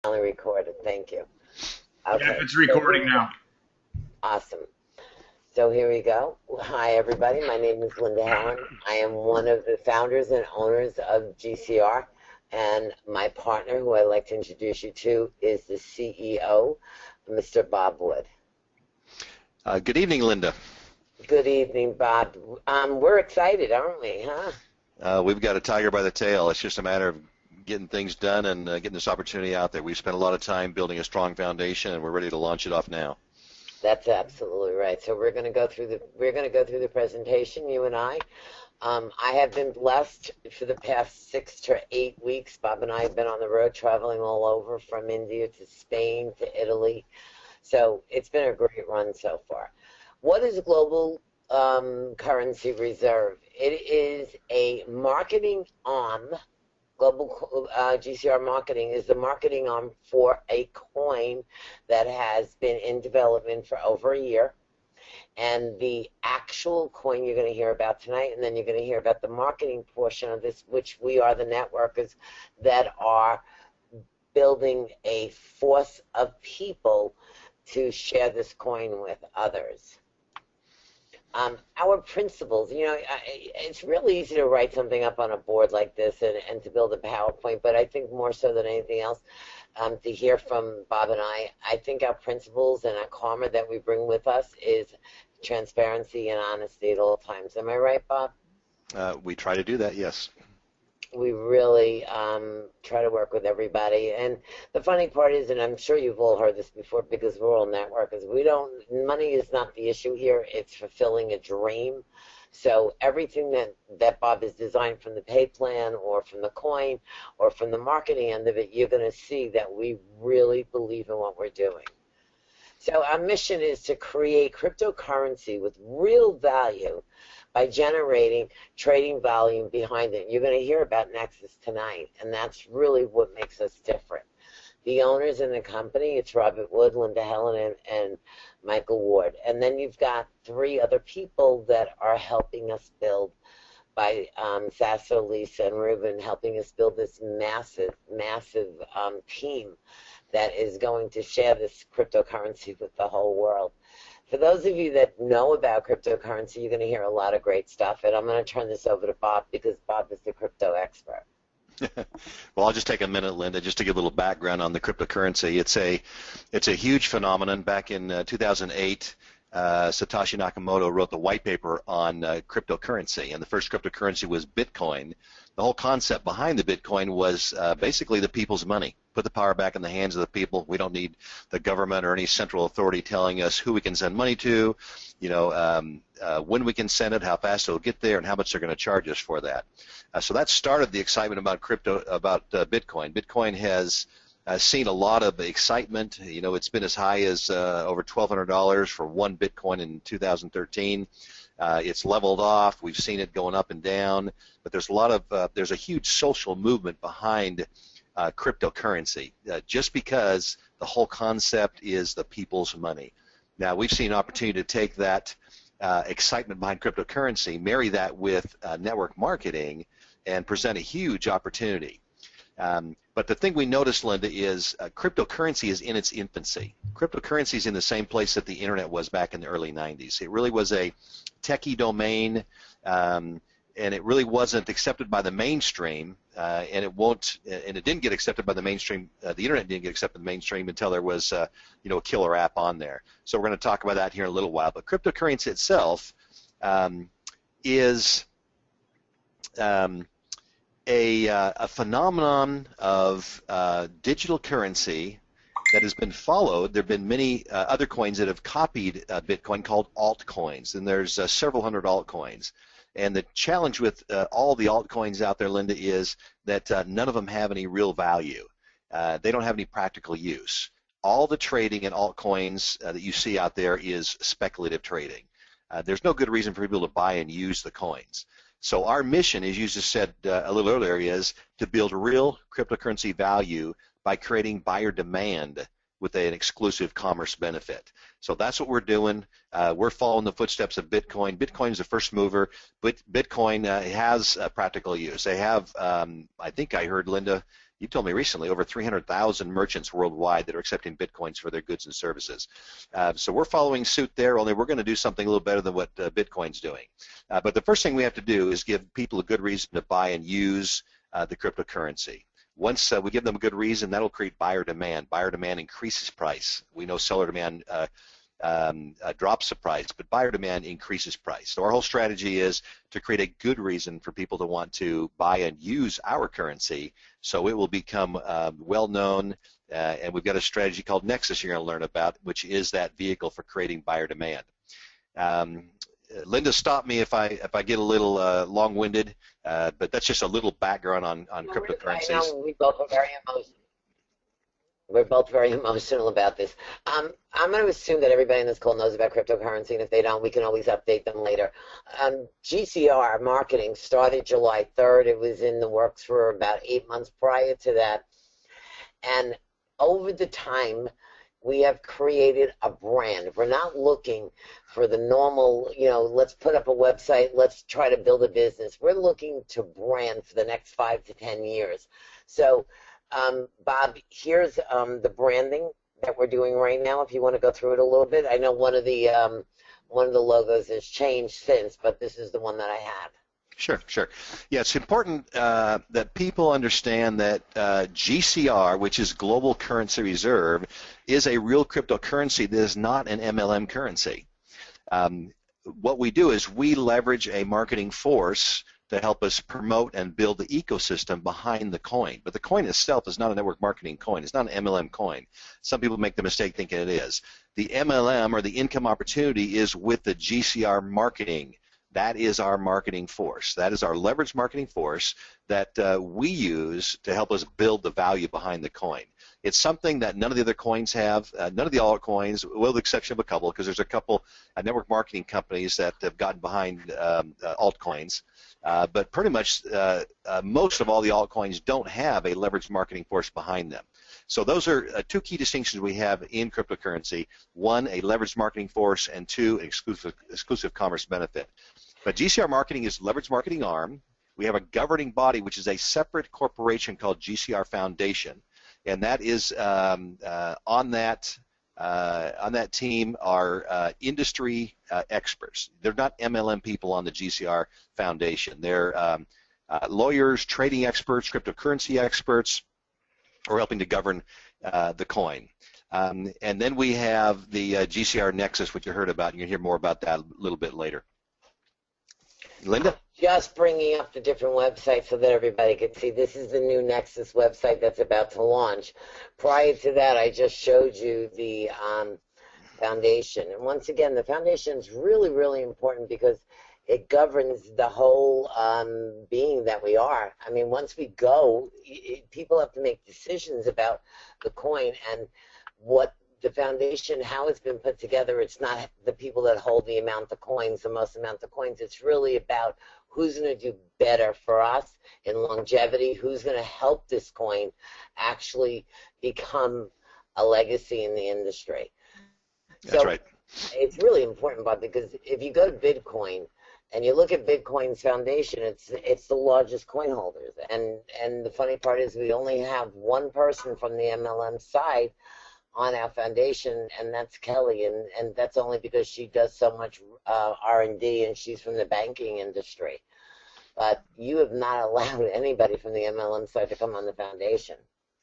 Finally recorded. Thank you. Yeah, Okay. it's So recording now. awesome. So here we go. Hi, everybody. My name is Linda Helen. I am one of the founders and owners of GCR, and my partner, who I'd like to introduce you to, is the CEO, Mr. Bob Wood. Good evening, Linda. Good evening, Bob. We're excited, aren't we? Huh? We've got a tiger by the tail. It's just a matter of getting things done and getting this opportunity out there. We've spent a lot of time building a strong foundation, and we're ready to launch it off now. That's absolutely right. So we're going to go through the presentation, you and I. I have been blessed for the past 6 to 8 weeks. Bob and I have been on the road traveling all over, from India to Spain to Italy. So it's been a great run so far. What is global currency reserve? It is a marketing arm. Global GCR marketing is the marketing arm for a coin that has been in development for over a year. And the actual coin you're going to hear about tonight, and then you're going to hear about the marketing portion of this, which we are the networkers that are building a force of people to share this coin with others. Our principles, it's really easy to write something up on a board like this and to build a PowerPoint, but I think more so than anything else, to hear from Bob and I think our principles and our karma that we bring with us is transparency and honesty at all times. Am I right, Bob? We try to do that, yes. We really try to work with everybody. And the funny part is, and I'm sure you've all heard this before because we're all networkers, money is not the issue here. It's fulfilling a dream. So everything that Bob has designed, from the pay plan or from the coin or from the marketing end of it, you're going to see that we really believe in what we're doing. So our mission is to create cryptocurrency with real value by generating trading volume behind it. You're going to hear about Nexus tonight, and that's really what makes us different. The owners in the company, it's Robert Wood, Linda Helen, and Michael Ward. And then you've got 3 other people that are helping us build, by Sasso, Lisa, and Ruben, helping us build this massive team that is going to share this cryptocurrency with the whole world. For those of you that know about cryptocurrency, you're going to hear a lot of great stuff, and I'm going to turn this over to Bob because Bob is the crypto expert. Well, I'll just take a minute, Linda, just to give a little background on the cryptocurrency. It's a huge phenomenon. Back in 2008, Satoshi Nakamoto wrote the white paper on cryptocurrency, and the first cryptocurrency was Bitcoin. The whole concept behind the Bitcoin was basically the people's money. Put the power back in the hands of the people. We don't need the government or any central authority telling us who we can send money to, when we can send it, how fast it'll get there, and how much they're going to charge us for that. So that started the excitement about Bitcoin. Bitcoin has seen a lot of excitement. It's been as high as over $1,200 for one Bitcoin in 2013. It's leveled off. We've seen it going up and down, but there's a huge social movement behind cryptocurrency, just because the whole concept is the people's money. Now, we've seen an opportunity to take that excitement behind cryptocurrency, marry that with network marketing, and present a huge opportunity. But the thing we noticed, Linda, is cryptocurrency is in its infancy. Cryptocurrency is in the same place that the internet was back in the early 90s. It really was a techie domain, and it really wasn't accepted by the mainstream, and it didn't get accepted by the mainstream. The internet didn't get accepted by the mainstream until there was a killer app on there. So we're going to talk about that here in a little while. But cryptocurrency itself is a phenomenon of digital currency that has been followed. There have been many other coins that have copied Bitcoin called altcoins, and there's several hundred altcoins. And the challenge with all the altcoins out there, Linda, is that none of them have any real value. They don't have any practical use. All the trading in altcoins that you see out there is speculative trading. There's no good reason for people to buy and use the coins. So our mission, as you just said a little earlier, is to build real cryptocurrency value by creating buyer demand with an exclusive commerce benefit. So that's what we're doing. We're following the footsteps of Bitcoin. Bitcoin is the first mover, but Bitcoin has practical use. They have, I think I heard, Linda, you told me recently, over 300,000 merchants worldwide that are accepting Bitcoins for their goods and services. So we're following suit there, only we're going to do something a little better than what Bitcoin's doing. But the first thing we have to do is give people a good reason to buy and use the cryptocurrency. Once we give them a good reason, that'll create buyer demand. Buyer demand increases price. We know seller demand drops the price, but buyer demand increases price. So our whole strategy is to create a good reason for people to want to buy and use our currency, so it will become well known. And we've got a strategy called Nexus you're going to learn about, which is that vehicle for creating buyer demand. Linda, stop me if I get a little long-winded, but that's just a little background on cryptocurrencies. I know we both are very emotional. We're both very emotional about this. I'm going to assume that everybody in this call knows about cryptocurrency, and if they don't, we can always update them later. GCR marketing started July 3rd. It was in the works for about 8 months prior to that. And over the time, we have created a brand. We're not looking for the normal, let's put up a website, let's try to build a business. We're looking to brand for the next 5 to 10 years. So, Bob, here's the branding that we're doing right now. If you want to go through it a little bit, I know one of the logos has changed since, but this is the one that I have. Sure. Yeah, it's important that people understand that GCR, which is Global Currency Reserve, is a real cryptocurrency that is not an MLM currency. What we do is we leverage a marketing force to help us promote and build the ecosystem behind the coin. But the coin itself is not a network marketing coin. It's not an MLM coin. Some people make the mistake thinking it is. The MLM, or the income opportunity, is with the GCR marketing. That is our marketing force. That is our leverage marketing force that we use to help us build the value behind the coin. It's something that none of the other coins have, none of the altcoins, with the exception of a couple, because there's a couple network marketing companies that have gotten behind altcoins. But pretty much most of all the altcoins don't have a leveraged marketing force behind them. So those are two key distinctions we have in cryptocurrency. One, a leveraged marketing force, and two, an exclusive commerce benefit. But GCR marketing is leveraged marketing arm. We have a governing body, which is a separate corporation called GCR Foundation, and that is on that team are industry experts. They're not MLM people on the GCR Foundation. They're lawyers, trading experts, cryptocurrency experts, who are helping to govern the coin. And then we have the GCR Nexus, which you heard about. You're going to hear more about that a little bit later. Linda? Just bringing up the different websites so that everybody can see. This is the new Nexus website that's about to launch. Prior to that, I just showed you the foundation. And once again, the foundation is really, really important because it governs the whole being that we are. I mean, once we go, people have to make decisions about the coin and what the foundation, how it's been put together. It's not the people that hold the amount of coins, the most amount of coins. It's really about who's going to do better for us in longevity, who's going to help this coin actually become a legacy in the industry. That's right. It's really important, Bob, because if you go to Bitcoin and you look at Bitcoin's foundation, it's the largest coin holders. And the funny part is we only have one person from the MLM side on our foundation, and that's Kelly, and that's only because she does so much R&D, and she's from the banking industry. But you have not allowed anybody from the MLM side to come on the foundation.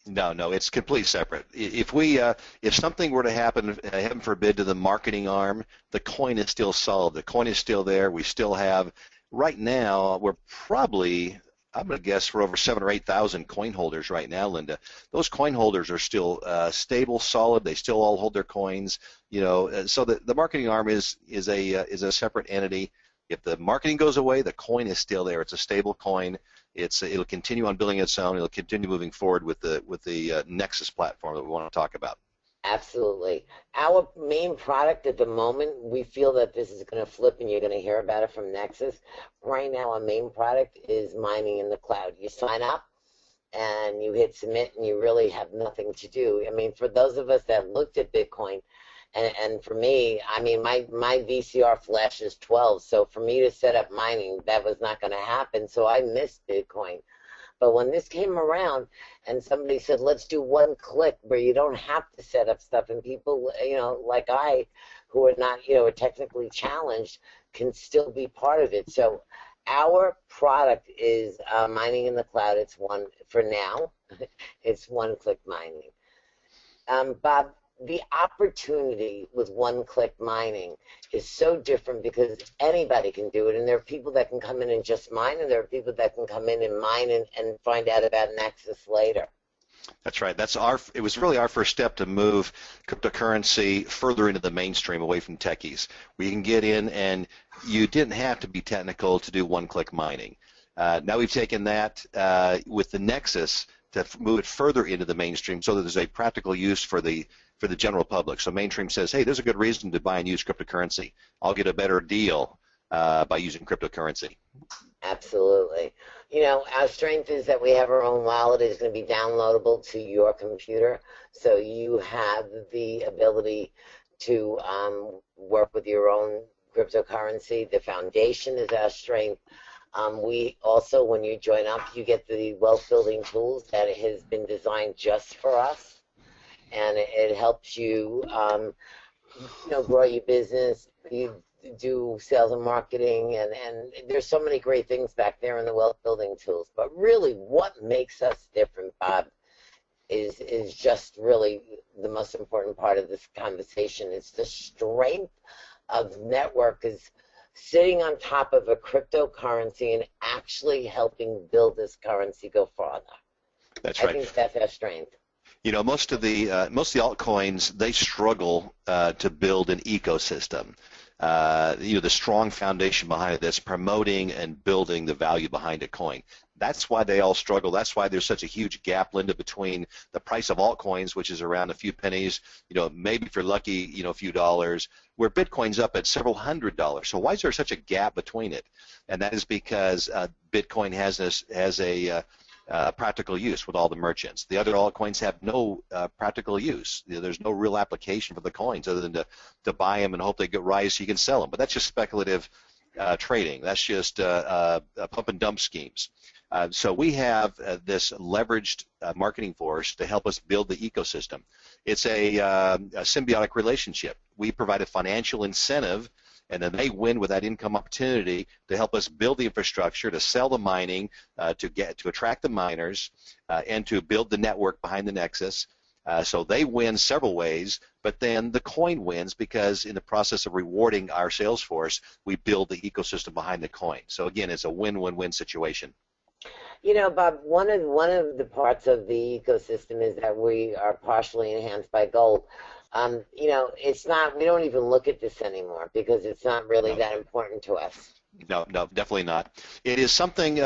No, it's completely separate. If something were to happen, heaven forbid, to the marketing arm, the coin is still solid. The coin is still there. We still have, right now, we're probably, I'm going to guess, we're over 7,000 or 8,000 coin holders right now, Linda. Those coin holders are still stable, solid. They still all hold their coins. So the marketing arm is a separate entity. If the marketing goes away, the coin is still there. It's a stable coin. It'll continue on building its own. It'll continue moving forward with the Nexus platform that we want to talk about. Absolutely. Our main product at the moment, we feel that this is going to flip, and you're going to hear about it from Nexus. Right now, our main product is mining in the cloud. You sign up, and you hit submit, and you really have nothing to do. I mean, for those of us that looked at Bitcoin, and for me, I mean, my VCR flash is 12, so for me to set up mining, that was not going to happen, so I missed Bitcoin. But when this came around and somebody said, let's do one click where you don't have to set up stuff, and people, like I, who are not, are technically challenged, can still be part of it. So our product is mining in the cloud. It's one, for now, it's one-click mining. Bob, the opportunity with one-click mining is so different because anybody can do it, and there are people that can come in and just mine, and there are people that can come in and mine and find out about Nexus later. That's right. It was really our first step to move cryptocurrency further into the mainstream, away from techies. We can get in, and you didn't have to be technical to do one-click mining. Now we've taken that with the Nexus to move it further into the mainstream, so that there's a practical use for the general public. So mainstream says, hey, there's a good reason to buy and use cryptocurrency. I'll get a better deal by using cryptocurrency. Absolutely. Our strength is that we have our own wallet. It's going to be downloadable to your computer, so you have the ability to work with your own cryptocurrency. The foundation is our strength. We also, when you join up, you get the wealth building tools that has been designed just for us, and it helps you, grow your business. You do sales and marketing, and there's so many great things back there in the wealth building tools. But really, what makes us different, Bob, is just really the most important part of this conversation. It's the strength of network is sitting on top of a cryptocurrency and actually helping build this currency go farther. That's right. I think that's our strength. Most of the altcoins, they struggle to build an ecosystem. The strong foundation behind it that's promoting and building the value behind a coin. That's why they all struggle. That's why there's such a huge gap, Linda, between the price of altcoins, which is around a few pennies, maybe if you're lucky, a few dollars, where Bitcoin's up at several $100s. So why is there such a gap between it? And that is because Bitcoin has a practical use with all the merchants. The other altcoins have no practical use. There's no real application for the coins other than to buy them and hope they get rise so you can sell them. But that's just speculative trading. That's just pump and dump schemes. So we have this leveraged marketing force to help us build the ecosystem. It's a symbiotic relationship. We provide a financial incentive, and then they win with that income opportunity to help us build the infrastructure, to sell the mining, to attract the miners, and to build the network behind the Nexus. So they win several ways, but then the coin wins because in the process of rewarding our sales force, we build the ecosystem behind the coin. So again, it's a win-win-win situation. Bob, one of the parts of the ecosystem is that we are partially enhanced by gold. It's not, we don't even look at this anymore because it's not really that important to us. No, definitely not. It is something,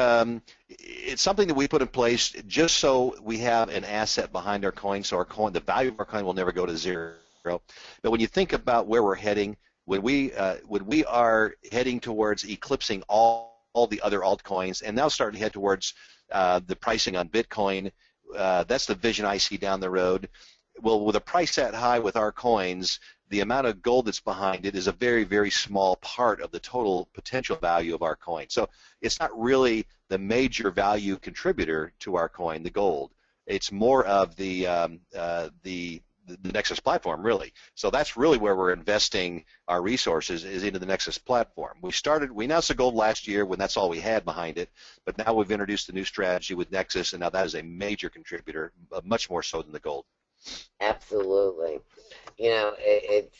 it's something that we put in place just so we have an asset behind our coin, so the value of our coin will never go to zero. But when you think about where we're heading, when we are heading towards eclipsing all the other altcoins and now starting to head towards the pricing on Bitcoin, that's the vision I see down the road. Well, with a price that high with our coins, the amount of gold that's behind it is a very, very small part of the total potential value of our coin. So it's not really the major value contributor to our coin, the gold. It's more of the Nexus platform, really. So that's really where we're investing our resources, is into the Nexus platform. We announced the gold last year when that's all we had behind it, but now we've introduced a new strategy with Nexus, and now that is a major contributor, much more so than the gold. Absolutely. It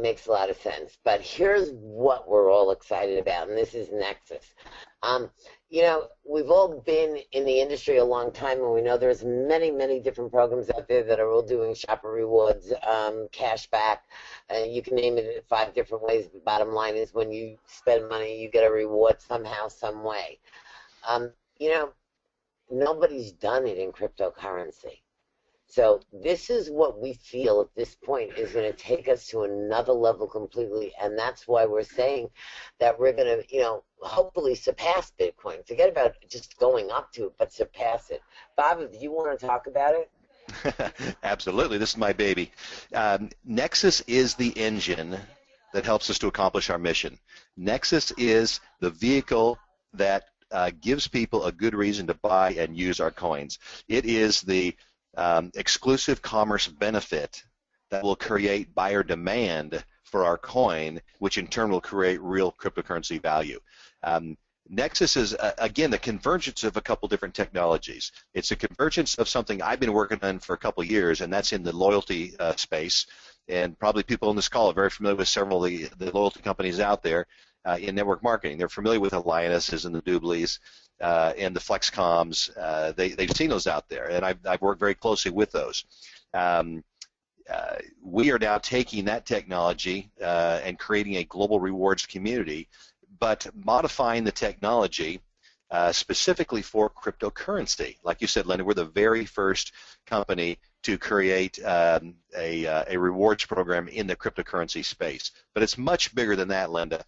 makes a lot of sense. But here's what we're all excited about, and this is Nexus. We've all been in the industry a long time, and we know there's many, many different programs out there that are all doing shopper rewards, cash back. You can name it 5 different ways. The bottom line is when you spend money, you get a reward somehow, some way. Nobody's done it in cryptocurrency. So this is what we feel at this point is going to take us to another level completely, and that's why we're saying that we're going to, hopefully surpass Bitcoin. Forget about just going up to it, but surpass it. Bob, do you want to talk about it? Absolutely. This is my baby. Nexus is the engine that helps us to accomplish our mission. Nexus is the vehicle that gives people a good reason to buy and use our coins. It is the exclusive commerce benefit that will create buyer demand for our coin, which in turn will create real cryptocurrency value. Nexus is, again, the convergence of a couple different technologies. It's a convergence of something I've been working on for a couple of years, and that's in the loyalty space. And probably people on this call are very familiar with several of the loyalty companies out there in network marketing. They're familiar with the Lionesses and the Dubleys and the Flexcoms. They've seen those out there, and I've worked very closely with those. We are now taking that technology and creating a global rewards community, but modifying the technology specifically for cryptocurrency. Like you said, Linda, we're the very first company to create a rewards program in the cryptocurrency space. But it's much bigger than that, Linda.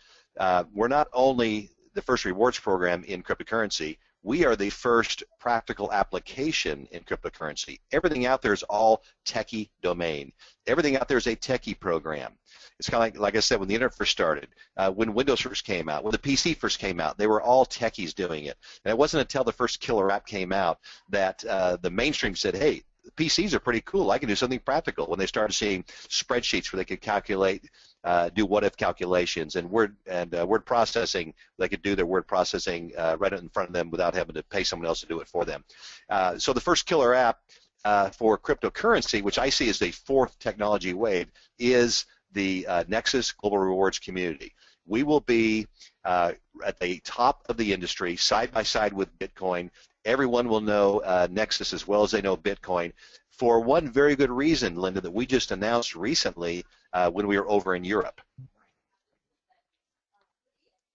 We're not only the first rewards program in cryptocurrency, we are the first practical application in cryptocurrency. Everything out there is all techie domain. Everything out there is a techie program. It's kind of like I said, when the internet first started, when Windows first came out, when the PC first came out, they were all techies doing it. And it wasn't until the first killer app came out that the mainstream said, hey, PCs are pretty cool. I can do something practical. When they started seeing spreadsheets where they could calculate, do what-if calculations, and word processing, they could do their word processing right in front of them without having to pay someone else to do it for them. So the first killer app for cryptocurrency, which I see as the fourth technology wave, is the Nexus Global Rewards community. We will be at the top of the industry, side by side with Bitcoin. Everyone will know Nexus as well as they know Bitcoin, for one very good reason, Linda, that we just announced recently when we were over in Europe.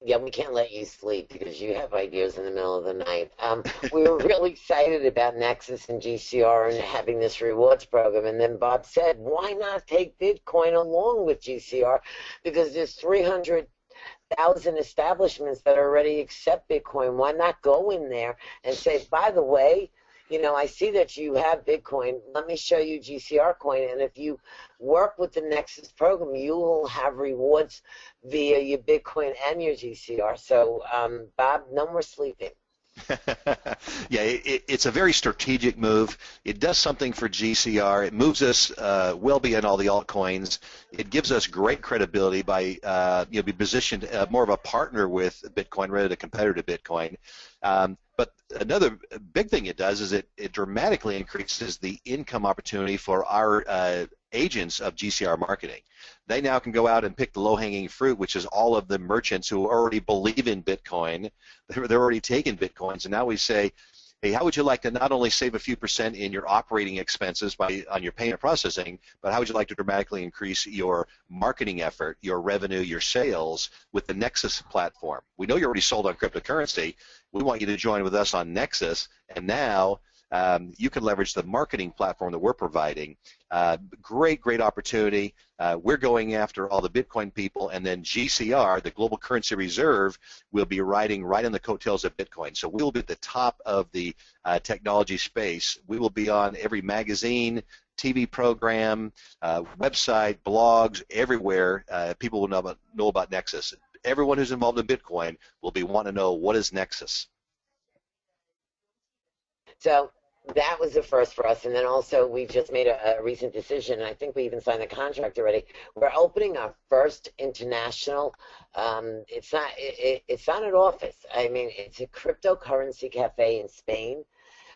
Yeah, we can't let you sleep because you have ideas in the middle of the night. We were really excited about Nexus and GCR and having this rewards program, and then Bob said, why not take Bitcoin along with GCR? Because there's 300,000 establishments that already accept Bitcoin. Why not go in there and say, by the way, you know, I see that you have Bitcoin. Let me show you GCR coin. And if you work with the Nexus program, you will have rewards via your Bitcoin and your GCR. So, Bob, no more sleeping. Yeah, it's a very strategic move. It does something for GCR. It moves us well beyond all the altcoins. It gives us great credibility by be positioned more of a partner with Bitcoin rather than a competitor to Bitcoin. But another big thing it does is it dramatically increases the income opportunity for our agents of GCR marketing. They now can go out and pick the low-hanging fruit, which is all of the merchants who already believe in Bitcoin. They're already taking Bitcoins, and now we say, hey, how would you like to not only save a few percent in your operating expenses on your payment processing, but how would you like to dramatically increase your marketing effort, your revenue, your sales with the Nexus platform? We know you're already sold on cryptocurrency. We want you to join with us on Nexus, and now you can leverage the marketing platform that we're providing. Great opportunity. We're going after all the Bitcoin people, and then GCR, the Global Currency Reserve, will be riding right on the coattails of Bitcoin. So we'll be at the top of the technology space. We will be on every magazine, TV program, website, blogs, everywhere. People will know about Nexus. Everyone who's involved in Bitcoin will be wanting to know, what is Nexus? So that was the first for us, and then also we just made a recent decision, and I think we even signed the contract already. We're opening our first international. It's not an office. I mean, it's a cryptocurrency cafe in Spain,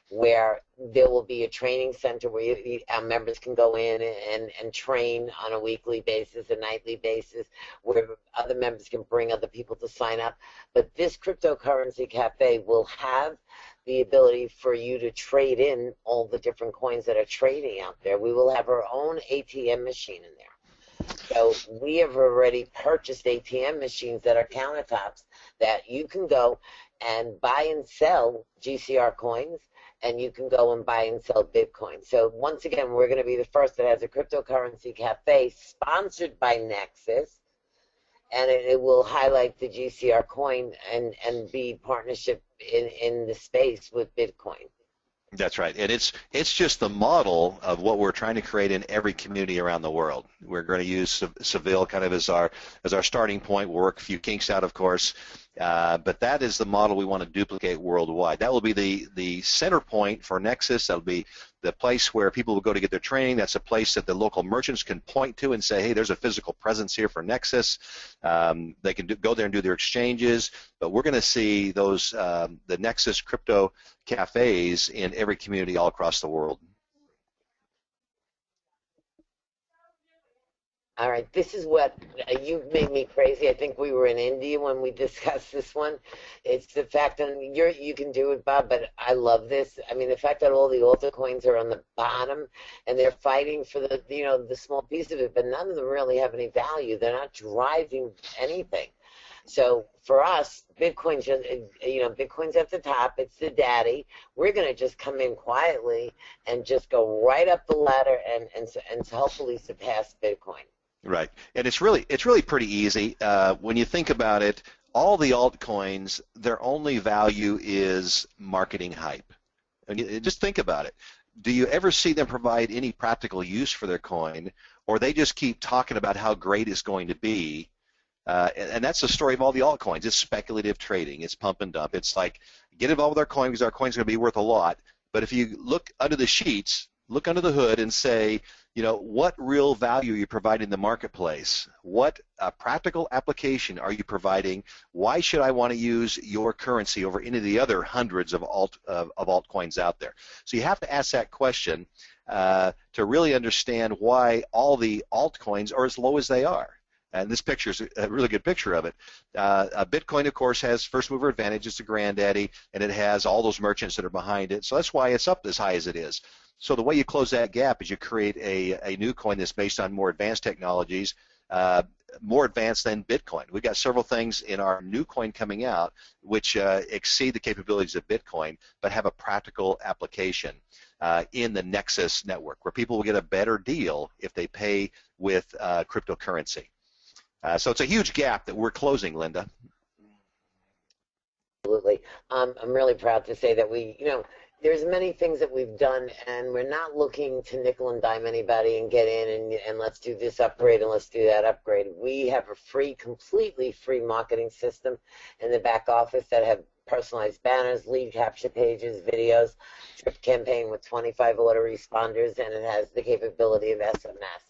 where there will be a training center where our members can go in and train on a weekly basis, a nightly basis, where other members can bring other people to sign up. But this cryptocurrency cafe will have the ability for you to trade in all the different coins that are trading out there. We will have our own ATM machine in there. So we have already purchased ATM machines that are countertops that you can go and buy and sell GCR coins, and you can go and buy and sell Bitcoin. So once again, we're going to be the first that has a cryptocurrency cafe sponsored by Nexus, and it will highlight the GCR coin and be partnership in the space with Bitcoin. That's right, and it's just the model of what we're trying to create in every community around the world. We're going to use Seville kind of as our starting point. We'll work a few kinks out, of course, but that is the model we want to duplicate worldwide. That will be the center point for Nexus. That'll be the place where people will go to get their training. That's a place that the local merchants can point to and say, hey, there's a physical presence here for Nexus. They can go there and do their exchanges, but we're going to see those the Nexus crypto cafes in every community all across the world. All right, this is what you've made me crazy. I think we were in India when we discussed this one. It's the fact that you can do it, Bob, but I love this. I mean, the fact that all the altar coins are on the bottom and they're fighting for the small piece of it, but none of them really have any value. They're not driving anything. So for us, Bitcoin's Bitcoin's at the top. It's the daddy. We're going to just come in quietly and just go right up the ladder and hopefully surpass Bitcoin. Right, and it's really pretty easy when you think about it. All the altcoins, their only value is marketing hype. And just think about it. Do you ever see them provide any practical use for their coin, or they just keep talking about how great it's going to be? And that's the story of all the altcoins. It's speculative trading. It's pump and dump. It's like, get involved with our coin because our coin's going to be worth a lot. But if you look under the sheets, look under the hood and say, what real value are you providing in the marketplace? What practical application are you providing? Why should I want to use your currency over any of the other hundreds of altcoins out there? So you have to ask that question to really understand why all the altcoins are as low as they are. And this picture is a really good picture of it. Bitcoin, of course, has first mover advantage. It's the granddaddy, and it has all those merchants that are behind it. So that's why it's up as high as it is. So the way you close that gap is you create a new coin that's based on more advanced technologies, more advanced than Bitcoin. We've got several things in our new coin coming out which exceed the capabilities of Bitcoin, but have a practical application in the Nexus network, where people will get a better deal if they pay with cryptocurrency. So it's a huge gap that we're closing, Linda. Absolutely. I'm really proud to say that there's many things that we've done, and we're not looking to nickel and dime anybody and get in and let's do this upgrade and let's do that upgrade. We have a completely free marketing system in the back office that have personalized banners, lead capture pages, videos, drip campaign with 25 autoresponders, and it has the capability of SMS.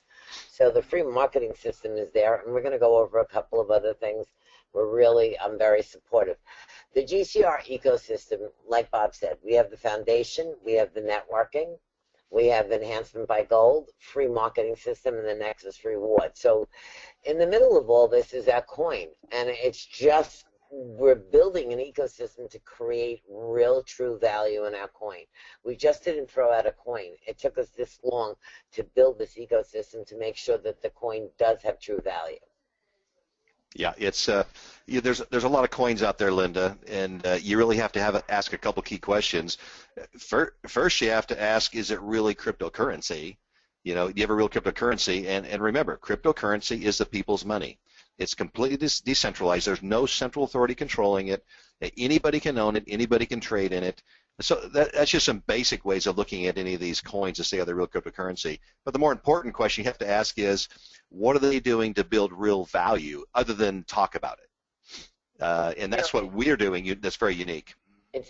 So the free marketing system is there, and we're going to go over a couple of other things. I'm very supportive. The GCR ecosystem, like Bob said, we have the foundation, we have the networking, we have enhancement by gold, free marketing system, and the Nexus reward. So in the middle of all this is our coin, and it's just we're building an ecosystem to create real true value in our coin. We just didn't throw out a coin. It took us this long to build this ecosystem to make sure that the coin does have true value. Yeah, it's there's a lot of coins out there, Linda, and you really have to ask a couple key questions. First, you have to ask, is it really cryptocurrency? Do you have a real cryptocurrency? And remember, cryptocurrency is the people's money. It's completely decentralized. There's no central authority controlling it. Anybody can own it. Anybody can trade in it. So that's just some basic ways of looking at any of these coins to say, are they real cryptocurrency? But the more important question you have to ask is, what are they doing to build real value other than talk about it? And that's what we're doing. That's very unique.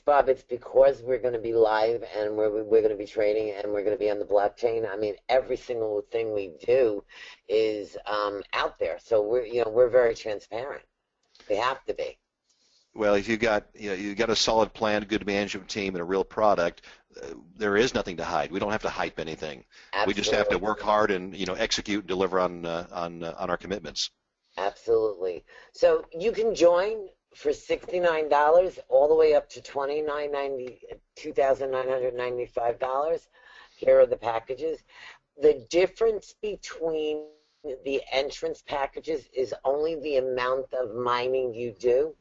Bob, it's because we're going to be live and we're going to be trading and we're going to be on the blockchain. I mean, every single thing we do is out there. So we're very transparent. We have to be. Well, if you've got a solid plan, a good management team, and a real product, there is nothing to hide. We don't have to hype anything. Absolutely. We just have to work hard and execute and deliver on our commitments. Absolutely. So you can join for $69 all the way up to $2,995. Here are the packages. The difference between the entrance packages is only the amount of mining you do.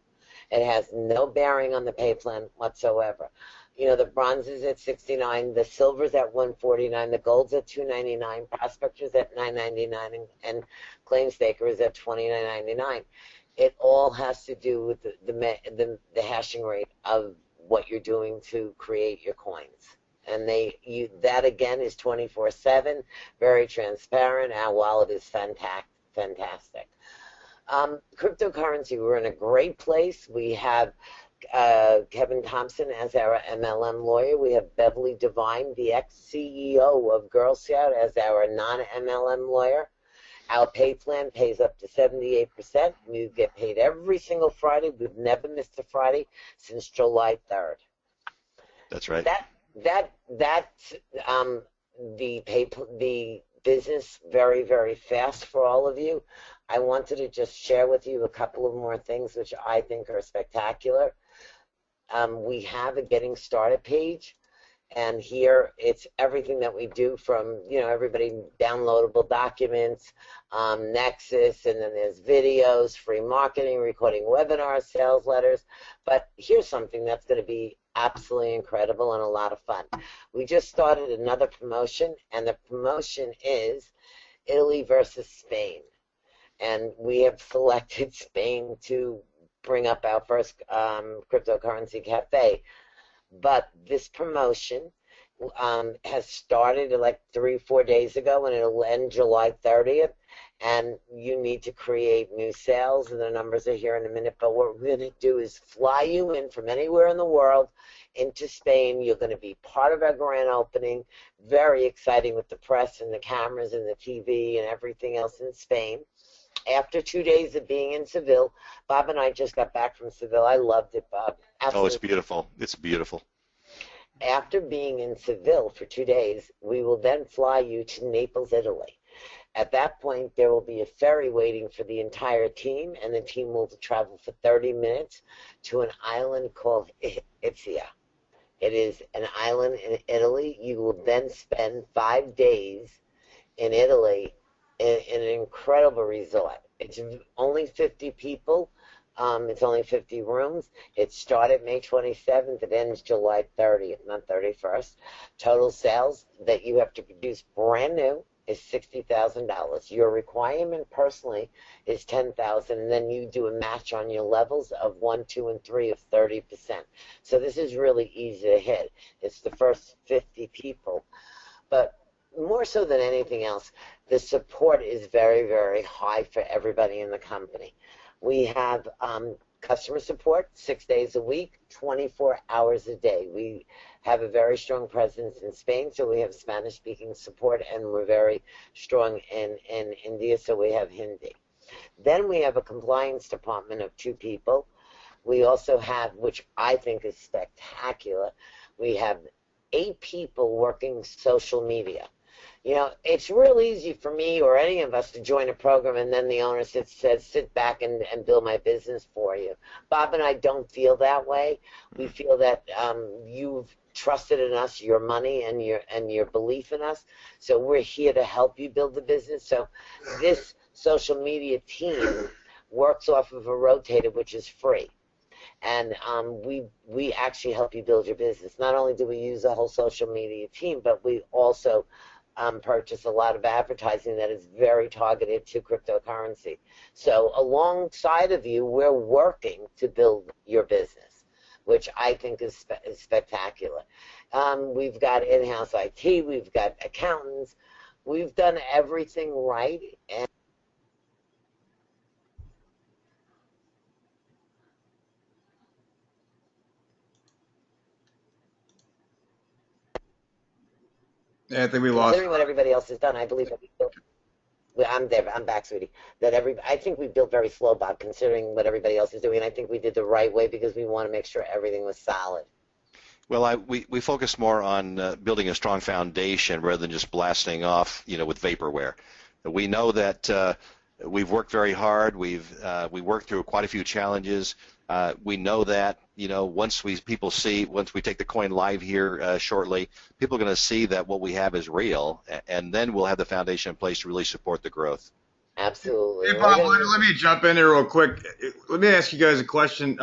It has no bearing on the pay plan whatsoever. The bronze is at $69, the silver's at $149, the gold's at $299, prospector's at $999, and claim staker is at $29.99. It all has to do with the hashing rate of what you're doing to create your coins. and that again is 24/7, very transparent. Our wallet is fantastic. Cryptocurrency, we're in a great place. We have Kevin Thompson as our MLM lawyer. We have Beverly Devine, the ex-CEO of Girl Scout, as our non-MLM lawyer. Our pay plan pays up to 78%. We get paid every single Friday. We've never missed a Friday since July 3rd. That's right. That's the business very, very fast for all of you. I wanted to just share with you a couple of more things which I think are spectacular. We have a getting started page, and here it's everything that we do from, everybody, downloadable documents, Nexus, and then there's videos, free marketing, recording webinars, sales letters. But here's something that's going to be absolutely incredible and a lot of fun. We just started another promotion, and the promotion is Italy versus Spain. And we have selected Spain to bring up our first cryptocurrency cafe. But this promotion has started like 3-4 days ago, and it'll end July 30th. And you need to create new sales, and the numbers are here in a minute. But what we're going to do is fly you in from anywhere in the world into Spain. You're going to be part of our grand opening. Very exciting with the press and the cameras and the TV and everything else in Spain. After 2 days of being in Seville, Bob and I just got back from Seville. I loved it, Bob. Absolutely. Oh, it's beautiful. It's beautiful. After being in Seville for 2 days, we will then fly you to Naples, Italy. At that point, there will be a ferry waiting for the entire team, and the team will travel for 30 minutes to an island called Ischia. It is an island in Italy. You will then spend 5 days in Italy in an incredible resort. It's only 50 people. It's only 50 rooms. It started May 27th. It ends July 30th, not 31st. Total sales that you have to produce brand new is $60,000. Your requirement personally is $10,000, and then you do a match on your levels of 1, 2, and 3 of 30%. So this is really easy to hit. It's the first 50 people. But more so than anything else, the support is very, very high for everybody in the company. We have customer support 6 days a week, 24 hours a day. We have a very strong presence in Spain, so we have Spanish-speaking support, and we're very strong in India, so we have Hindi. Then we have a compliance department of 2 people. We also have, which I think is spectacular, we have 8 people working social media. It's real easy for me or any of us to join a program, and then the owner says, sit back and build my business for you. Bob and I don't feel that way. We feel that you've trusted in us, your money and your belief in us. So we're here to help you build the business. So this social media team works off of a rotator, which is free. And we actually help you build your business. Not only do we use a whole social media team, but we also purchase a lot of advertising that is very targeted to cryptocurrency. So alongside of you, we're working to build your business, which I think is spectacular. We've got in-house IT, we've got accountants, we've done everything right. And Yeah, I think we lost. considering what everybody else has done, I believe that we built. Well, I'm there. I'm back, sweetie. I think we built very slow, Bob, considering what everybody else is doing. And I think we did the right way because we want to make sure everything was solid. Well, we focus more on building a strong foundation rather than just blasting off, with vaporware. We know that we've worked very hard. We worked through quite a few challenges. We know that once we take the coin live here shortly, people are going to see that what we have is real, and then we'll have the foundation in place to really support the growth. Absolutely. Hey, Bob, let me jump in there real quick. Let me ask you guys a question.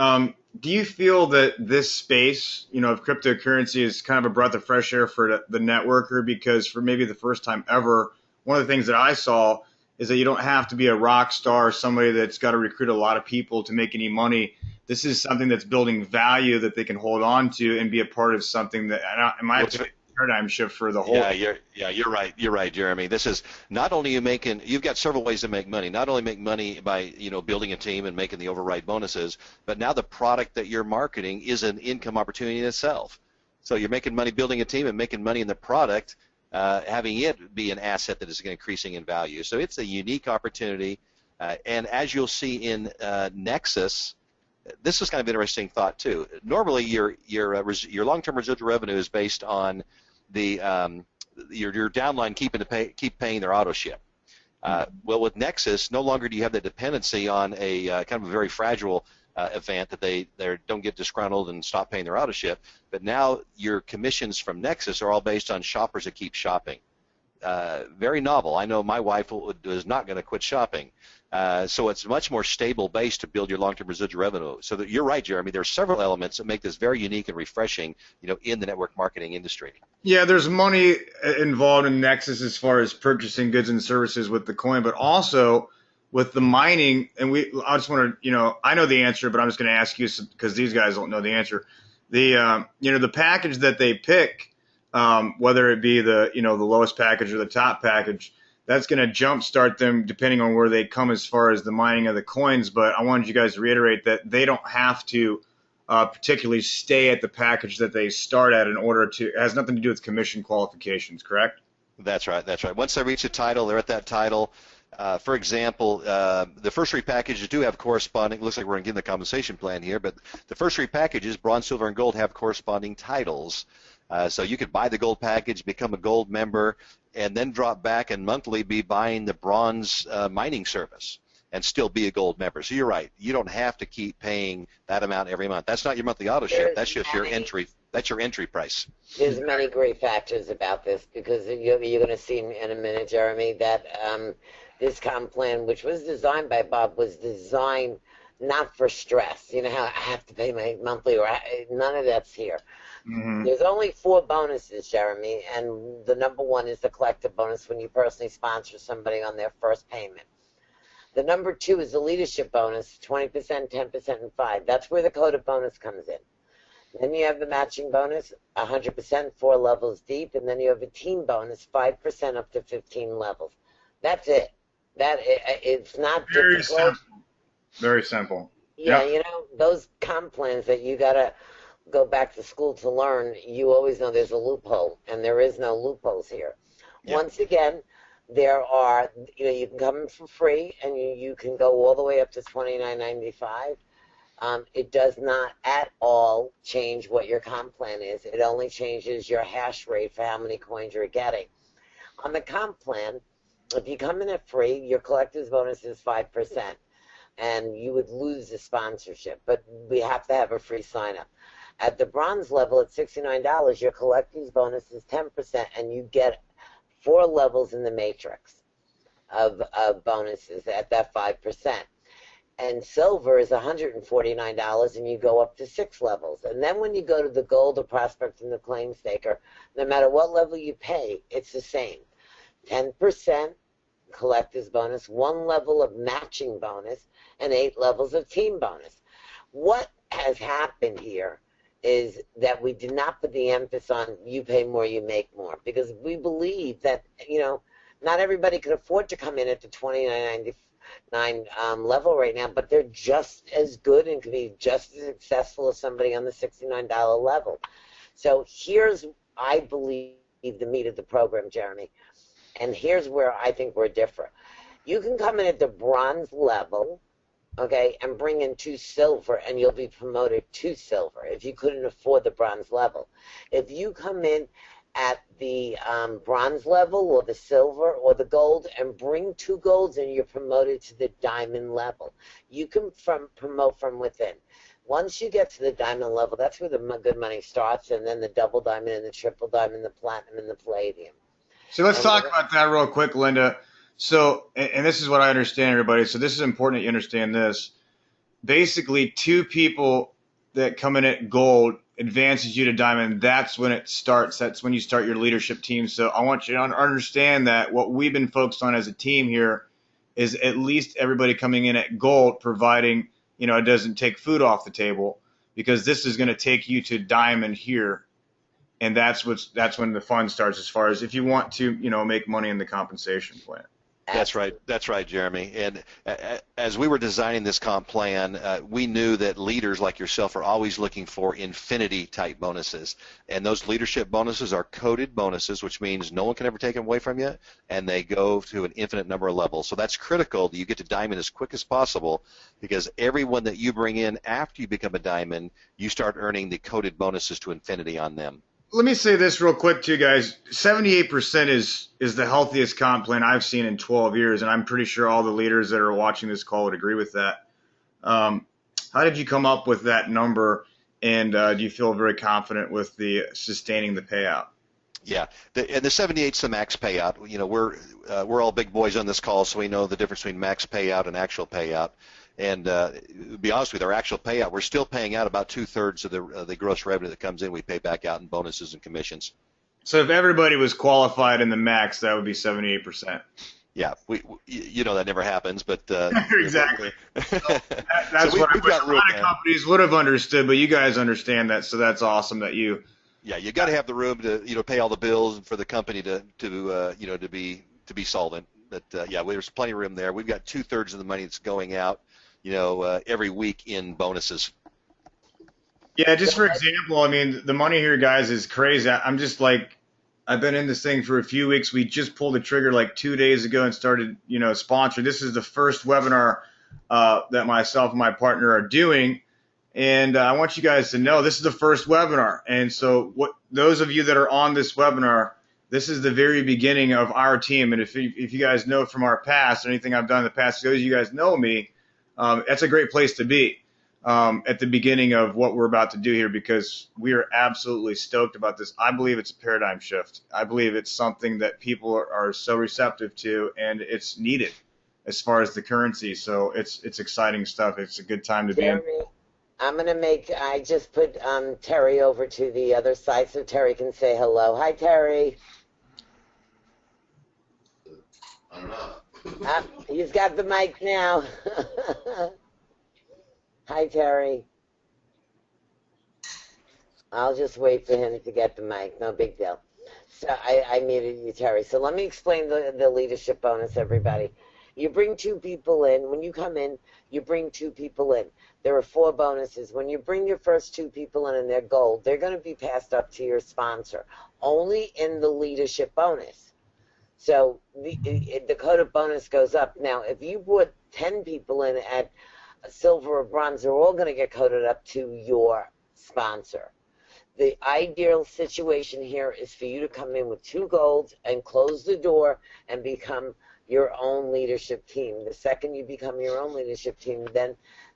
Do you feel that this space, of cryptocurrency is kind of a breath of fresh air for the networker? Because for maybe the first time ever, one of the things that I saw is that you don't have to be a rock star, somebody that's got to recruit a lot of people to make any money. This is something that's building value that they can hold on to and be a part of something that, in my opinion, paradigm shift for the whole. You're right. You're right, Jeremy. This is not only you've got several ways to make money. Not only make money by, building a team and making the override bonuses, but now the product that you're marketing is an income opportunity in itself. So you're making money building a team and making money in the product, having it be an asset that is increasing in value. So it's a unique opportunity. And as you'll see in Nexus, this is kind of an interesting thought too. Normally, your long-term residual revenue is based on the your downline keep paying their auto ship. Well, with Nexus, no longer do you have the dependency on a kind of a very fragile event that they don't get disgruntled and stop paying their auto ship. But now your commissions from Nexus are all based on shoppers that keep shopping. Very novel. I know my wife is not going to quit shopping. So it's much more stable base to build your long-term residual revenue. So that you're right, Jeremy. There are several elements that make this very unique and refreshing, in the network marketing industry. Yeah, there's money involved in Nexus as far as purchasing goods and services with the coin, but also with the mining. And I just want to, I know the answer, but I'm just going to ask you because these guys don't know the answer. The package that they pick, whether it be the lowest package or the top package, that's going to jumpstart them depending on where they come as far as the mining of the coins. But I wanted you guys to reiterate that they don't have to particularly stay at the package that they start at in order to. It has nothing to do with commission qualifications, correct? That's right. That's right. Once they reach a title, they're at that title. For example, the first three packages do have corresponding. Looks like we're going to get the compensation plan here, but the first three packages, bronze, silver, and gold, have corresponding titles. So you could buy the gold package, become a gold member, and then drop back and monthly be buying the bronze mining service and still be a gold member. So you're right. You don't have to keep paying that amount every month. That's not your monthly auto ship. That's just your entry. That's your entry price. There's many great factors about this because you're going to see in a minute, Jeremy, that this comp plan, which was designed by Bob, was designed not for stress. You know how I have to pay my monthly, or none of that's here. Mm-hmm. There's only 4 bonuses, Jeremy, and the number 1 is the collective bonus when you personally sponsor somebody on their first payment. The number 2 is the leadership bonus, 20%, 10%, and 5%. That's where the code of bonus comes in. Then you have the matching bonus, 100%, 4 levels deep, and then you have a team bonus, 5% up to 15 levels. That's it. It's not very difficult. Simple. Very simple. Yeah, yep. Those comp plans that you got to go back to school to learn, you always know there's a loophole, and there is no loopholes here. Yep. Once again, there are, you can come in for free, and you can go all the way up to $29.95. It does not at all change what your comp plan is. It only changes your hash rate for how many coins you're getting. On the comp plan, if you come in at free, your collector's bonus is 5%, and you would lose the sponsorship, but we have to have a free sign-up. At the bronze level, at $69, your collector's bonus is 10%, and you get 4 levels in the matrix of bonuses at that 5%. And silver is $149, and you go up to 6 levels. And then when you go to the gold, the prospect, and the claim staker, no matter what level you pay, it's the same. 10% collector's bonus, 1 level of matching bonus, and 8 levels of team bonus. What has happened here is that we did not put the emphasis on you pay more, you make more, because we believe that, not everybody can afford to come in at the $29.99 level right now, but they're just as good and can be just as successful as somebody on the $69 level. So here's, I believe, the meat of the program, Jeremy, and here's where I think we're different. You can come in at the bronze level, okay, and bring in 2 silver, and you'll be promoted to silver if you couldn't afford the bronze level. If you come in at the bronze level or the silver or the gold and bring 2 golds, and you're promoted to the diamond level. You can promote from within. Once you get to the diamond level, that's where the good money starts, and then the double diamond and the triple diamond, the platinum and the palladium. So let's talk about that real quick, Linda. So, and this is what I understand, everybody. So this is important that you understand this. Basically, 2 people that come in at gold advances you to diamond. That's when it starts. That's when you start your leadership team. So I want you to understand that what we've been focused on as a team here is at least everybody coming in at gold, providing, it doesn't take food off the table, because this is going to take you to diamond here. and that's when the fun starts as far as if you want to, make money in the compensation plan. That's right. That's right, Jeremy. And as we were designing this comp plan, we knew that leaders like yourself are always looking for infinity type bonuses. And those leadership bonuses are coded bonuses, which means no one can ever take them away from you, and they go to an infinite number of levels. So that's critical that you get to diamond as quick as possible, because everyone that you bring in after you become a diamond, you start earning the coded bonuses to infinity on them. Let me say this real quick to you guys. 78% is the healthiest comp plan I've seen in 12 years, and I'm pretty sure all the leaders that are watching this call would agree with that. How did you come up with that number, and do you feel very confident with the sustaining the payout? Yeah, and the 78's the max payout. We're all big boys on this call, so we know the difference between max payout and actual payout. And to be honest with you, our actual payout, we're still paying out about 2/3 of the gross revenue that comes in. We pay back out in bonuses and commissions. So if everybody was qualified in the max, that would be 78%. Yeah, that never happens, but exactly. That's so what a lot of companies would have understood, but you guys understand that, so that's awesome that you. Yeah, you got to have the room to pay all the bills for the company to be solvent. But there's plenty of room there. We've got 2/3 of the money that's going out, every week in bonuses. Yeah, just for example, I mean, the money here, guys, is crazy. I'm just like, I've been in this thing for a few weeks. We just pulled the trigger like 2 days ago and started, sponsoring. This is the first webinar that myself and my partner are doing. And I want you guys to know this is the first webinar. And so those of you that are on this webinar, this is the very beginning of our team. And if you guys know from our past, anything I've done in the past, those of you guys know me, that's a great place to be at the beginning of what we're about to do here, because we are absolutely stoked about this. I believe it's a paradigm shift. I believe it's something that people are so receptive to, and it's needed as far as the currency. So it's exciting stuff. It's a good time to be in. I just put Terry over to the other side so Terry can say hello. Hi, Terry. I don't know. He's got the mic now. Hi, Terry. I'll just wait for him to get the mic. No big deal. So I muted you, Terry. So let me explain the leadership bonus, everybody. You bring 2 people in. When you come in, you bring 2 people in. There are 4 bonuses. When you bring your first 2 people in and they're gold, they're going to be passed up to your sponsor, only in the leadership bonus. So the coded bonus goes up. Now, if you put 10 people in at silver or bronze, they're all going to get coded up to your sponsor. The ideal situation here is for you to come in with 2 golds and close the door and become your own leadership team. The second you become your own leadership team, then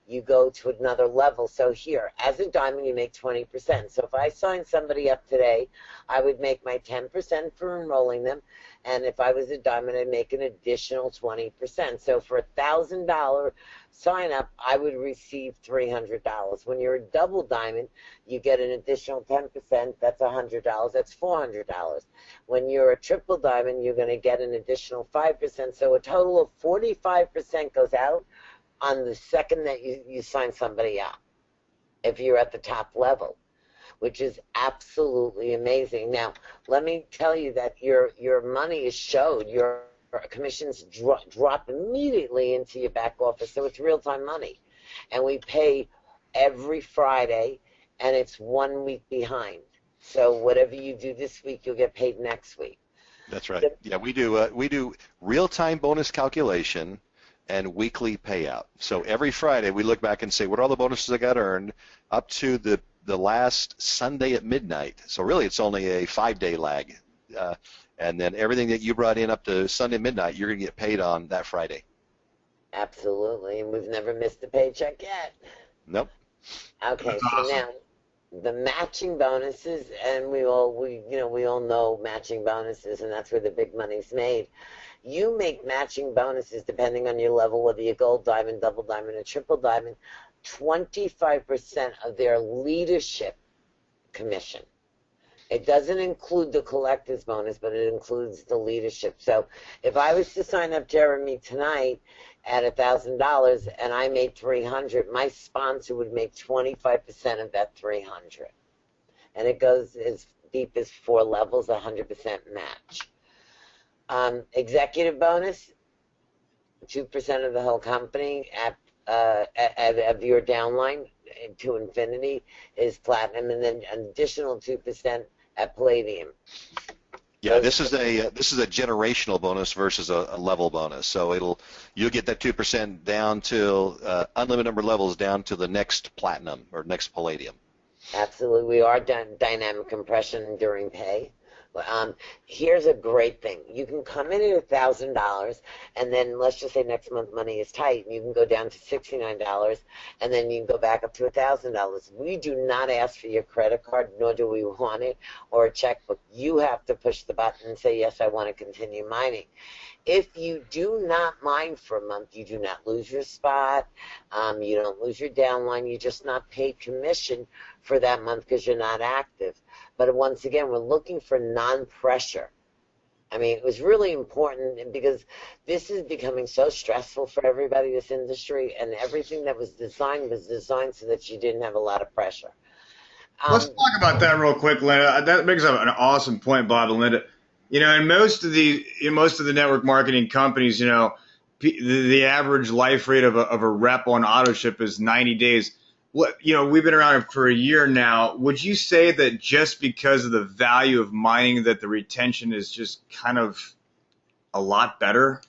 you go to another level. So here, as a diamond, you make 20%. So if I sign somebody up today, I would make my 10% for enrolling them. And if I was a diamond, I'd make an additional 20%. So for $1,000 sign up, I would receive $300. When you're a double diamond, you get an additional 10%. That's $100. That's $400. When you're a triple diamond, you're going to get an additional 5%. So a total of 45% goes out on the second that you sign somebody up, if you're at the top level, which is absolutely amazing. Now, let me tell you that your money is showed. Your commissions drop immediately into your back office, so it's real-time money. And we pay every Friday, and it's 1 week behind. So whatever you do this week, you'll get paid next week. That's right. Yeah, we do real-time bonus calculation and weekly payout. So every Friday we look back and say, what are all the bonuses I got earned up to the last Sunday at midnight? So really it's only a 5-day lag. And then everything that you brought in up to Sunday midnight, you're going to get paid on that Friday. Absolutely, and we've never missed a paycheck yet. Nope. Okay, so now the matching bonuses, and we all know matching bonuses, and that's where the big money's made. You make matching bonuses depending on your level, whether you're gold, diamond, double diamond, or triple diamond, 25% of their leadership commission. It doesn't include the collector's bonus, but it includes the leadership. So if I was to sign up Jeremy tonight at $1,000 and I made $300, my sponsor would make 25% of that $300. And it goes as deep is 4 levels, 100% match. Executive bonus, 2% of the whole company of your downline to infinity is platinum, and then an additional 2% at palladium. Yeah, this is a generational bonus versus a level bonus. So you'll get that 2% down to unlimited number of levels down to the next platinum or next palladium. Absolutely, we are dynamic compression enduring pay. Here's a great thing. You can come in at $1,000, and then let's just say next month money is tight, and you can go down to $69, and then you can go back up to $1,000. We do not ask for your credit card, nor do we want it, or a checkbook. You have to push the button and say, yes, I want to continue mining. If you do not mine for a month, you do not lose your spot, you don't lose your downline, you're just not paid commission for that month because you're not active. But once again, we're looking for non-pressure. I mean, it was really important because this is becoming so stressful for everybody, this industry, and everything that was designed so that you didn't have a lot of pressure. Let's talk about that real quick, Linda. That brings up an awesome point, Bob and Linda. You know, in most of the network marketing companies, you know, the average life rate of a rep on auto ship is 90 days. You know, we've been around for a year now. Would you say that just because of the value of mining, that the retention is just kind of a lot better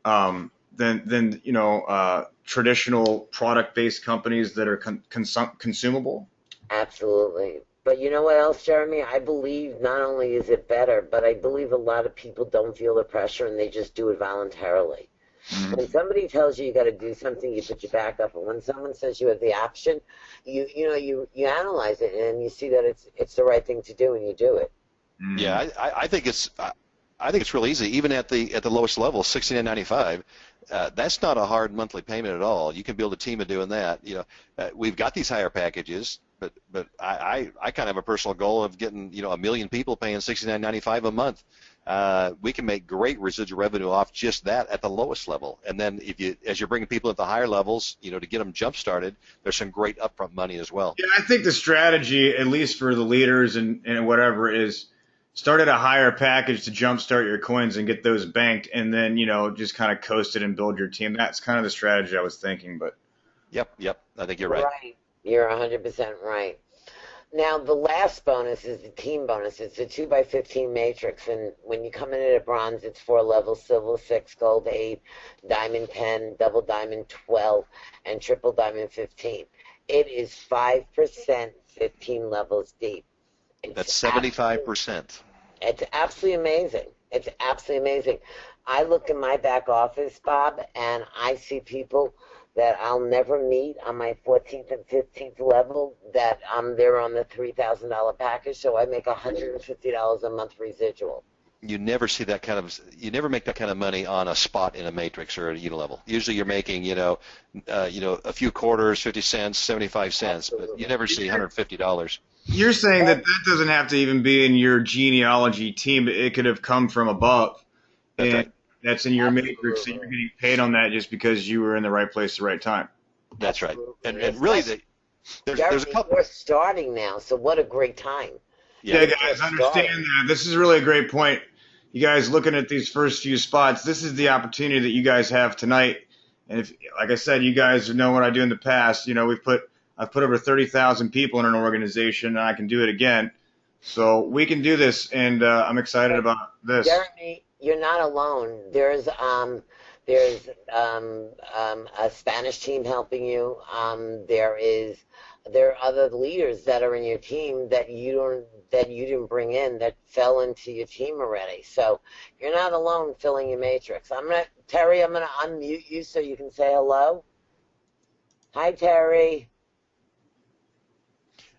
than you know traditional product-based companies that are consumable? Absolutely. But you know what else, Jeremy? I believe not only is it better, but I believe a lot of people don't feel the pressure and they just do it voluntarily. Mm-hmm. When somebody tells you got to do something, you put your back up. And when someone says you have the option, you analyze it and you see that it's the right thing to do, and you do it. Mm-hmm. Yeah, I think it's real easy. Even at the lowest level, $69.95. That's not a hard monthly payment at all. You can build a team of doing that. You know, we've got these higher packages, but I kind of have a personal goal of getting 1 million people paying $69.95 a month. We can make great residual revenue off just that at the lowest level. And then as you're bringing people at the higher levels, to get them jump started, there's some great upfront money as well. Yeah, I think the strategy, at least for the leaders and whatever, is start at a higher package to jumpstart your coins and get those banked, and then just kind of coast it and build your team. That's kind of the strategy I was thinking. But Yep. I think you're right. Right. You're 100% right. Now, the last bonus is the team bonus. It's a 2x15 matrix, and when you come in at a bronze, it's 4 levels: silver 6, gold 8, diamond 10, double diamond 12, and triple diamond 15. It is 5%, 15 levels deep. That's 75%. It's absolutely amazing. It's absolutely amazing. I look in my back office, Bob, and I see people that I'll never meet on my 14th and 15th level that they're on the $3,000 package, so I make $150 a month residual. You never make that kind of money on a spot in a matrix or a unilevel. Usually you're making, a few quarters, 50 cents, 75 cents, but you never see $150. You're saying that doesn't have to even be in your genealogy team. It could have come from above. That's right. That's in your matrix, so you're getting paid on that just because you were in the right place at the right time. That's right. And really, there's a couple. We're starting now, so what a great time. Yeah, guys, understand that. This is really a great point. You guys looking at these first few spots, this is the opportunity that you guys have tonight. And if, like I said, you guys know what I do in the past. I've put over 30,000 people in an organization, and I can do it again. So we can do this, and I'm excited about this. Jeremy, you're not alone. There's a Spanish team helping you. There are other leaders that are in your team that you didn't bring in that fell into your team already. So you're not alone filling your matrix. Terry, I'm gonna unmute you so you can say hello. Hi, Terry.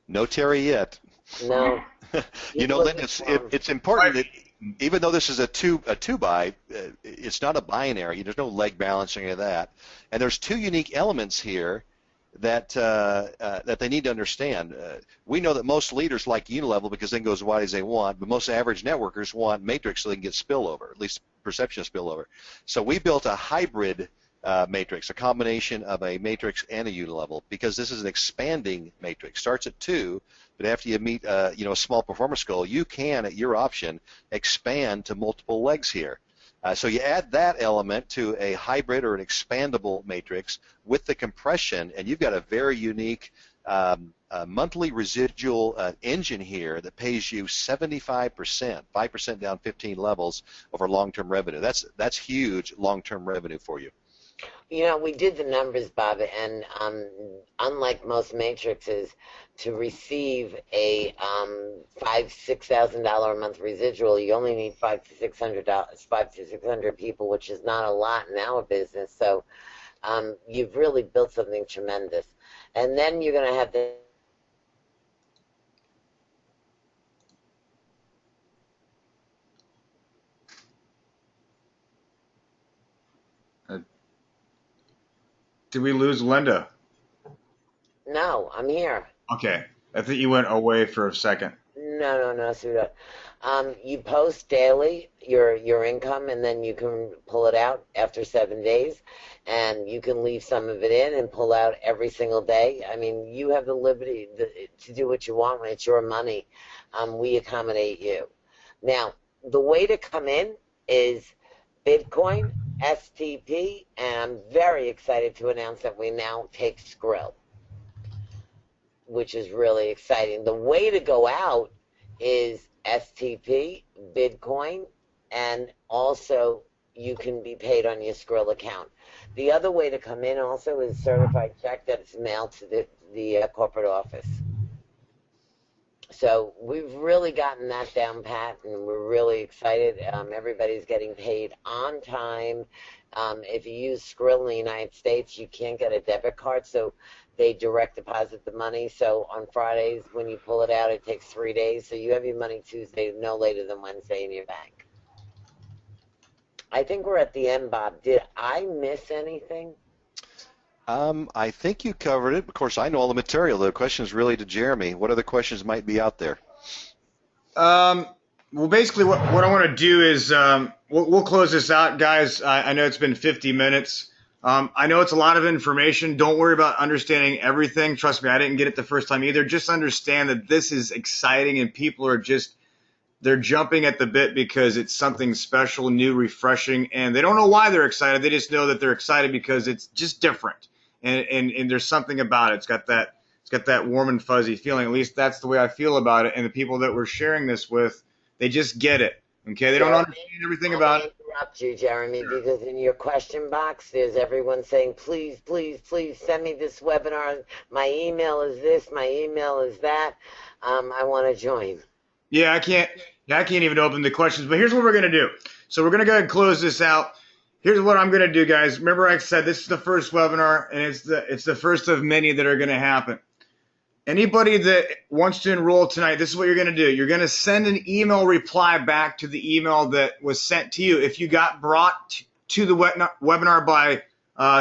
No Terry yet. No. Linda, it's important that even though this is a two buy, it's not a binary. There's no leg balance or any of that. And there's two unique elements here that they need to understand. We know that most leaders like unilevel because they can go as wide as they want, but most average networkers want matrix so they can get spillover, at least perception of spillover. So we built a hybrid matrix, a combination of a matrix and a unilevel, because this is an expanding matrix. Starts at 2, but after you meet you know, a small performance goal, you can, at your option, expand to multiple legs here. So you add that element to a hybrid or an expandable matrix with the compression, and you've got a very unique monthly residual engine here that pays you 75%, 5% down 15 levels over long-term revenue. That's huge long-term revenue for you. You know, we did the numbers, Bob, and unlike most matrices, to receive a $5,000-6,000 a month residual, you only need $500 to 600 people, which is not a lot in our business. So you've really built something tremendous. And then you're going to have the Did we lose Linda? No, I'm here. Okay. I think you went away for a second. No, Suda. You post daily your income, and then you can pull it out after 7 days, and you can leave some of it in and pull out every single day. I mean, you have the liberty to do what you want when it's your money. We accommodate you. Now, the way to come in is Bitcoin, STP, and I'm very excited to announce that we now take Skrill, which is really exciting. The way to go out is STP, Bitcoin, and also you can be paid on your Skrill account. The other way to come in also is certified check that is mailed to the corporate office. So we've really gotten that down pat, and we're really excited. Everybody's getting paid on time. If you use Skrill in the United States, you can't get a debit card, so they direct deposit the money. So on Fridays, when you pull it out, it takes 3 days. So you have your money Tuesday, no later than Wednesday in your bank. I think we're at the end, Bob. Did I miss anything? I think you covered it. Of course, I know all the material. The question is really to Jeremy. What other questions might be out there? Well, basically, what I want to do is we'll close this out, guys. I know it's been 50 minutes. I know it's a lot of information. Don't worry about understanding everything. Trust me, I didn't get it the first time either. Just understand that this is exciting, and people are they're jumping at the bit because it's something special, new, refreshing, and they don't know why they're excited. They just know that they're excited because it's just different, and there's something about it. It's got that warm and fuzzy feeling. At least that's the way I feel about it. And the people that we're sharing this with, they just get it. Okay, they don't understand everything about it. Interrupt you, Jeremy, because in your question box, there's everyone saying, please, please, please send me this webinar. My email is this. My email is that. I want to join. Yeah, I can't even open the questions. But here's what we're gonna do. So we're gonna go ahead and close this out. Here's what I'm gonna do, guys. Remember, I said this is the first webinar, and it's the first of many that are gonna happen. Anybody that wants to enroll tonight, this is what you're going to do. You're going to send an email reply back to the email that was sent to you. If you got brought to the webinar by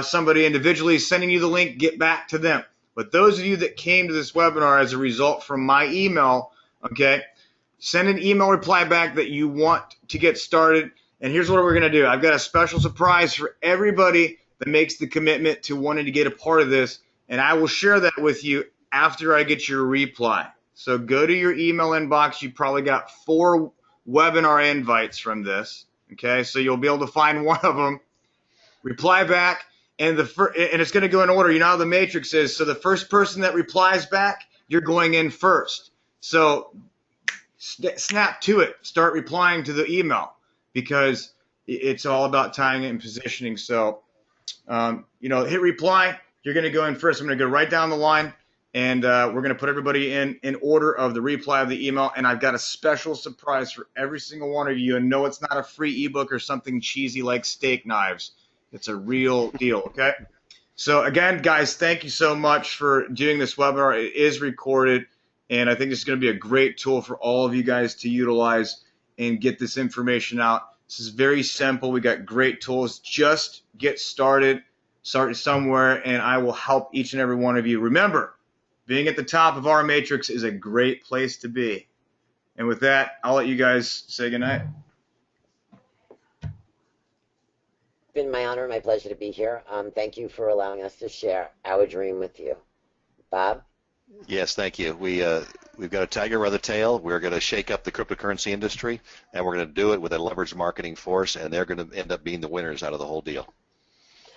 somebody individually sending you the link, get back to them. But those of you that came to this webinar as a result from my email, okay, send an email reply back that you want to get started. And here's what we're going to do. I've got a special surprise for everybody that makes the commitment to wanting to get a part of this, and I will share that with you after I get your reply. So go to your email inbox. You probably got 4 webinar invites from this. Okay, so you'll be able to find one of them. Reply back, and it's going to go in order. You know how the matrix is. So the first person that replies back, you're going in first. So snap to it. Start replying to the email because it's all about timing and positioning. So hit reply. You're going to go in first. I'm going to go right down the line. And we're going to put everybody in order of the reply of the email. And I've got a special surprise for every single one of you. And no, it's not a free ebook or something cheesy like steak knives. It's a real deal, okay? So, again, guys, thank you so much for doing this webinar. It is recorded. And I think this is going to be a great tool for all of you guys to utilize and get this information out. This is very simple. We got great tools. Just get started. Start somewhere, and I will help each and every one of you. Remember, being at the top of our matrix is a great place to be. And with that, I'll let you guys say goodnight. It's been my honor and my pleasure to be here. Thank you for allowing us to share our dream with you. Bob? Yes, thank you. We've got a tiger by the tail. We're going to shake up the cryptocurrency industry, and we're going to do it with a leveraged marketing force, and they're going to end up being the winners out of the whole deal.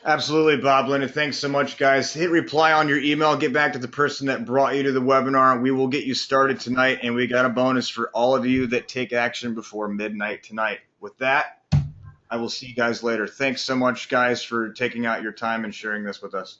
Absolutely, Bob, Linda. Thanks so much, guys. Hit reply on your email. Get back to the person that brought you to the webinar. We will get you started tonight, and we got a bonus for all of you that take action before midnight tonight. With that, I will see you guys later. Thanks so much, guys, for taking out your time and sharing this with us.